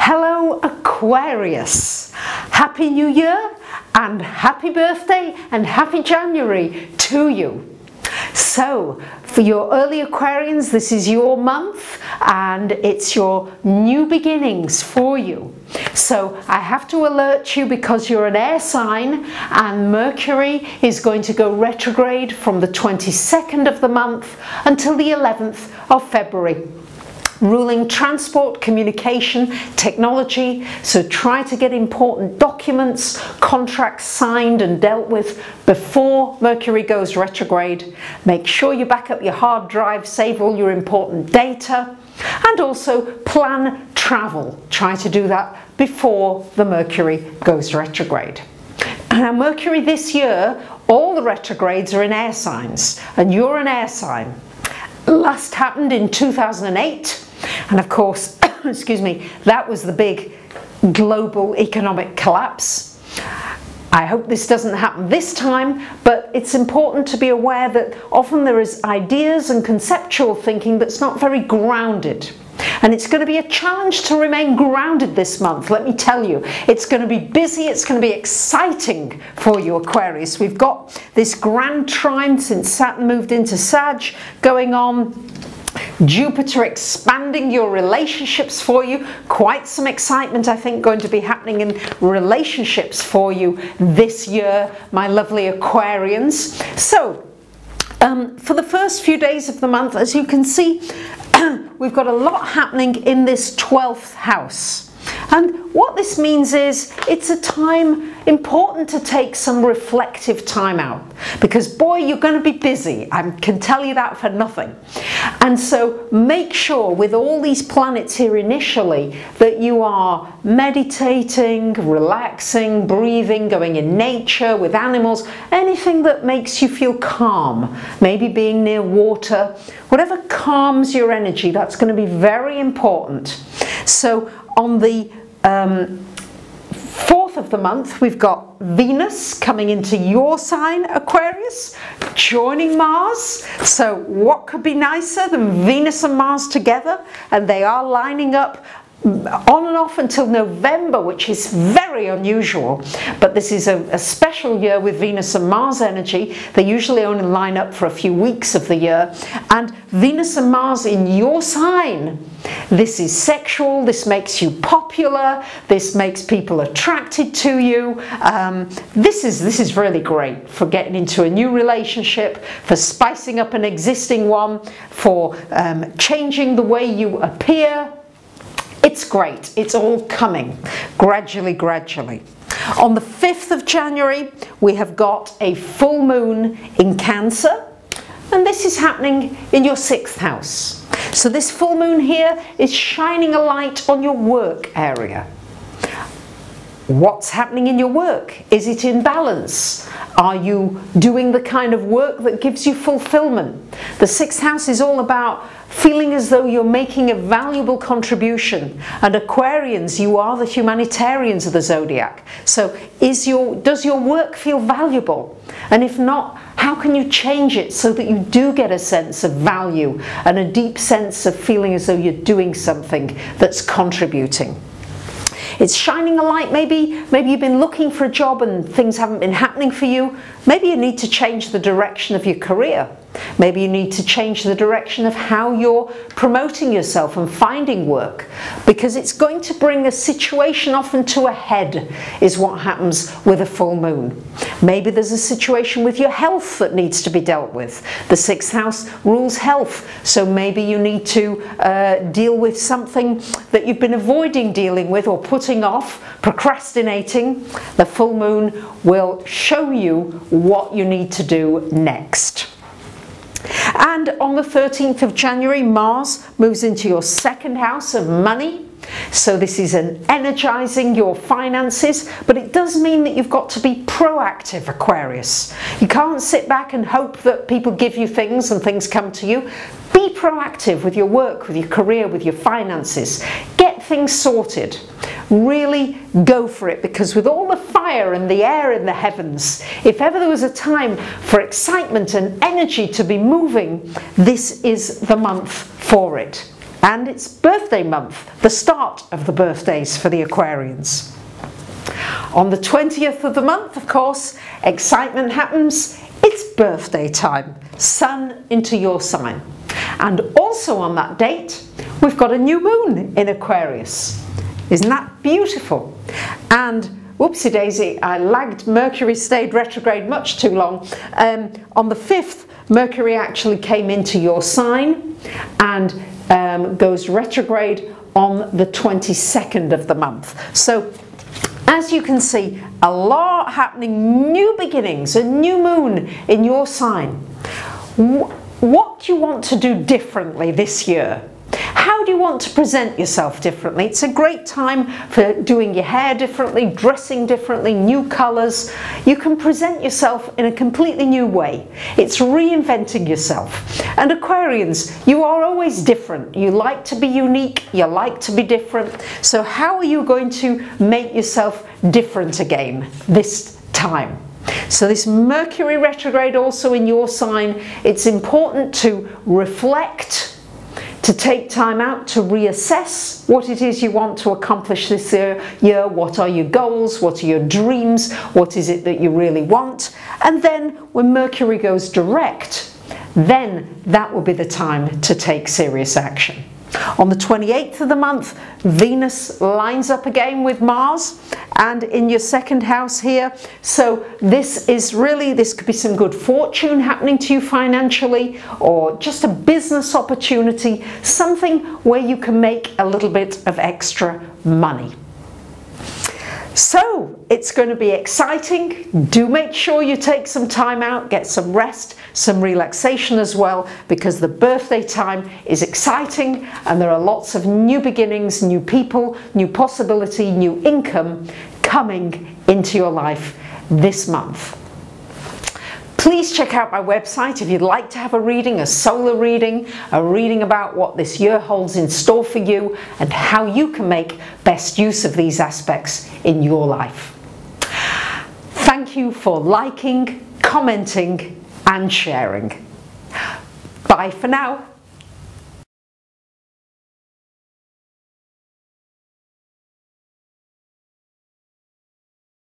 Hello Aquarius, Happy New Year and happy birthday and happy January to you. So for your early Aquarians, this is your month and it's your new beginnings for you. So I have to alert you because you're an air sign and Mercury is going to go retrograde from the 22nd of the month until the 11th of February. Ruling transport, communication, technology, so try to get important documents, contracts signed and dealt with before Mercury goes retrograde. Make sure you back up your hard drive, save all your important data, and also plan travel. Try to do that before the Mercury goes retrograde. Now Mercury this year, all the retrogrades are in air signs, and you're an air sign. Last happened in 2008. And of course, excuse me, that was the big global economic collapse. I hope this doesn't happen this time, but it's important to be aware that often there is ideas and conceptual thinking that's not very grounded. And it's going to be a challenge to remain grounded this month, let me tell you. It's going to be busy, it's going to be exciting for you Aquarius. We've got this grand trine since Saturn moved into Sag going on. Jupiter expanding your relationships for you. Quite some excitement I think going to be happening in relationships for you this year, my lovely Aquarians. So for the first few days of the month, as you can see, we've got a lot happening in this 12th house. And what this means is it's a time important to take some reflective time out, because boy, you're going to be busy. I can tell you that for nothing. And so make sure with all these planets here initially that you are meditating, relaxing, breathing, going in nature with animals, anything that makes you feel calm, maybe being near water, whatever calms your energy, that's going to be very important. So on the 4th of the month, we've got Venus coming into your sign, Aquarius, joining Mars. So what could be nicer than Venus and Mars together? And they are lining up on and off until November, which is very unusual, but this is a special year with Venus and Mars energy. They usually only line up for a few weeks of the year, and Venus and Mars in your sign, this is sexual, this makes you popular, this makes people attracted to you. This is really great for getting into a new relationship, for spicing up an existing one, for changing the way you appear. It's great. It's all coming gradually. On the 5th of January, we have got a full moon in Cancer, and this is happening in your 6th house. So this full moon here is shining a light on your work area. What's happening in your work? Is it in balance? Are you doing the kind of work that gives you fulfillment? The 6th house is all about feeling as though you're making a valuable contribution. And Aquarians, you are the humanitarians of the zodiac. So does your work feel valuable? And if not, how can you change it so that you do get a sense of value and a deep sense of feeling as though you're doing something that's contributing? It's shining a light. Maybe you've been looking for a job and things haven't been happening for you. Maybe you need to change the direction of your career. Maybe you need to change the direction of how you're promoting yourself and finding work, because it's going to bring a situation often to a head is what happens with a full moon. Maybe there's a situation with your health that needs to be dealt with. The 6th house rules health, so maybe you need to deal with something that you've been avoiding dealing with or putting off, procrastinating. The full moon will show you what you need to do next. And on the 13th of January, Mars moves into your 2nd house of money. So this is an energizing your finances, but it does mean that you've got to be proactive, Aquarius. You can't sit back and hope that people give you things and things come to you. Be proactive with your work, with your career, with your finances. Get things sorted. Really go for it, because with all the fire and the air in the heavens, if ever there was a time for excitement and energy to be moving, this is the month for it. and it's birthday month, the start of the birthdays for the Aquarians. On the 20th of the month, of course, excitement happens. It's birthday time, Sun into your sign. And also on that date, we've got a new moon in Aquarius. Isn't that beautiful? And whoopsie daisy, I lagged. Mercury stayed retrograde much too long. On the 5th, Mercury actually came into your sign and goes retrograde on the 22nd of the month. So as you can see, a lot happening, new beginnings, a new moon in your sign. What do you want to do differently this year? How do you want to present yourself differently? It's a great time for doing your hair differently, dressing differently, new colours. You can present yourself in a completely new way. It's reinventing yourself. And Aquarians, you are always different. You like to be unique, you like to be different. So how are you going to make yourself different again this time? So this Mercury retrograde also in your sign, it's important to reflect, to take time out to reassess what it is you want to accomplish this year. What are your goals? What are your dreams? What is it that you really want? And then when Mercury goes direct, then that will be the time to take serious action. On the 28th of the month, Venus lines up again with Mars and in your second house here. So this could be some good fortune happening to you financially, or just a business opportunity, something where you can make a little bit of extra money. So it's going to be exciting. Do make sure you take some time out, get some rest, some relaxation as well, because the birthday time is exciting and there are lots of new beginnings, new people, new possibility, new income coming into your life this month. Please check out my website if you'd like to have a reading, a solar reading, a reading about what this year holds in store for you and how you can make best use of these aspects in your life. Thank you for liking, commenting and sharing. Bye for now.